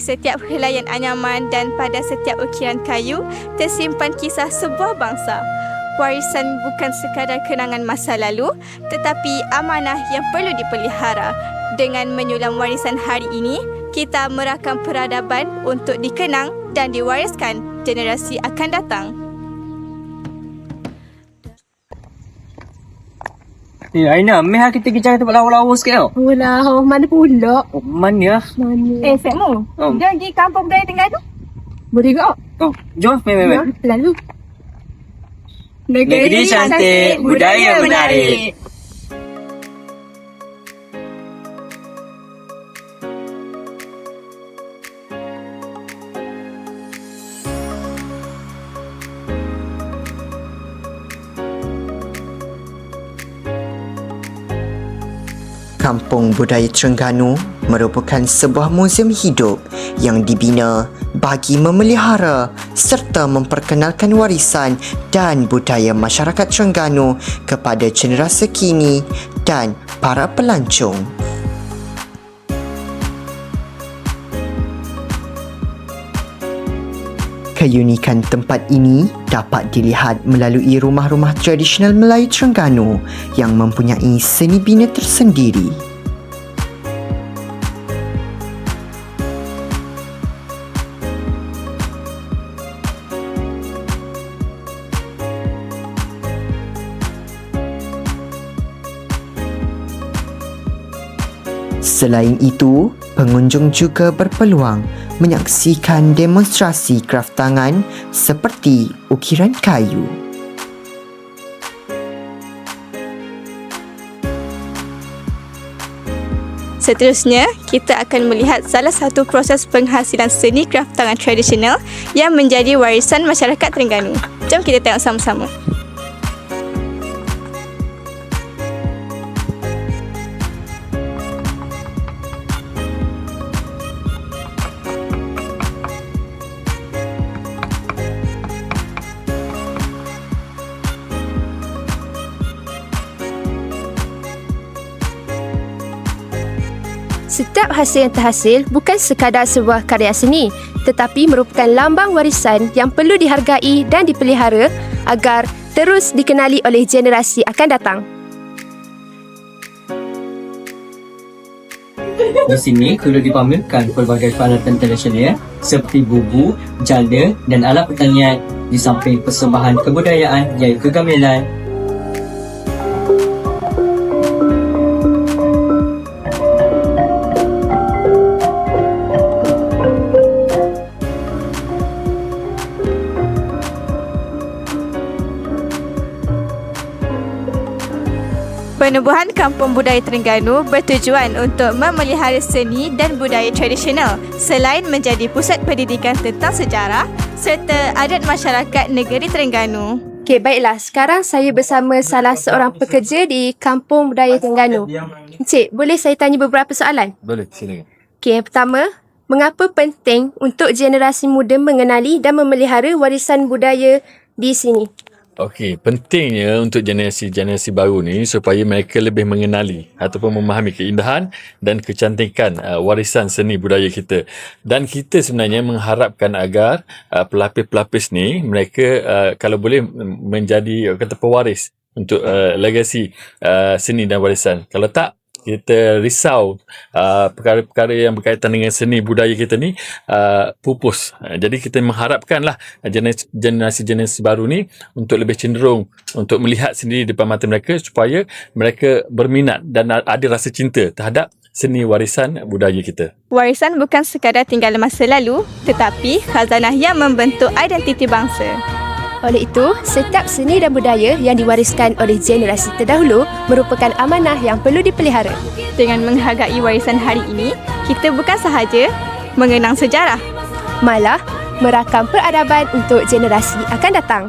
setiap helaian anyaman dan pada setiap ukiran kayu tersimpan kisah sebuah bangsa. Warisan bukan sekadar kenangan masa lalu, tetapi amanah yang perlu dipelihara. Dengan menyulam warisan hari ini, kita merakam peradaban untuk dikenang dan diwariskan generasi akan datang. Aina, meh kita pergi cari tempat lawa-lawa sikit tau. Alah, mana pula? Mana? Mana? Sekmu, Oh. dia pergi kampung budaya Terengganu? Boleh ke? Oh, jom, meh. Lalu. Negeri cantik, budaya menarik. Kampung Budaya Terengganu merupakan sebuah muzium hidup yang dibina bagi memelihara serta memperkenalkan warisan dan budaya masyarakat Terengganu kepada generasi kini dan para pelancong. Keunikan tempat ini dapat dilihat melalui rumah-rumah tradisional Melayu Terengganu yang mempunyai seni bina tersendiri. Selain itu, pengunjung juga berpeluang menyaksikan demonstrasi kraf tangan seperti ukiran kayu. Seterusnya, kita akan melihat salah satu proses penghasilan seni kraf tangan tradisional yang menjadi warisan masyarakat Terengganu. Jom kita tengok sama-sama. Setiap hasil yang terhasil bukan sekadar sebuah karya seni, tetapi merupakan lambang warisan yang perlu dihargai dan dipelihara agar terus dikenali oleh generasi akan datang. Di sini perlu dipamerkan pelbagai peralatan tradisional seperti bubu, jala dan alat pertanian di samping persembahan kebudayaan iaitu gamelan. Penubuhan Kampung Budaya Terengganu bertujuan untuk memelihara seni dan budaya tradisional selain menjadi pusat pendidikan tentang sejarah serta adat masyarakat negeri Terengganu. Okey, baiklah. Sekarang saya bersama salah seorang pekerja di Kampung Budaya Terengganu. Encik, boleh saya tanya beberapa soalan? Boleh, silakan. Okey, yang pertama, mengapa penting untuk generasi muda mengenali dan memelihara warisan budaya di sini? Okey, pentingnya untuk generasi baru ni supaya mereka lebih mengenali ataupun memahami keindahan dan kecantikan warisan seni budaya kita. Dan kita sebenarnya mengharapkan agar pelapis-pelapis ni mereka kalau boleh menjadi kata pewaris untuk legasi seni dan warisan. Kalau tak, kita risau perkara-perkara yang berkaitan dengan seni budaya kita ni pupus. Jadi kita mengharapkanlah generasi baru ni untuk lebih cenderung untuk melihat sendiri depan mata mereka supaya mereka berminat dan ada rasa cinta terhadap seni warisan budaya kita. Warisan bukan sekadar tinggalan masa lalu, tetapi khazanah yang membentuk identiti bangsa. Oleh itu, setiap seni dan budaya yang diwariskan oleh generasi terdahulu merupakan amanah yang perlu dipelihara. Dengan menghargai warisan hari ini, kita bukan sahaja mengenang sejarah, Malah, merakam peradaban untuk generasi akan datang.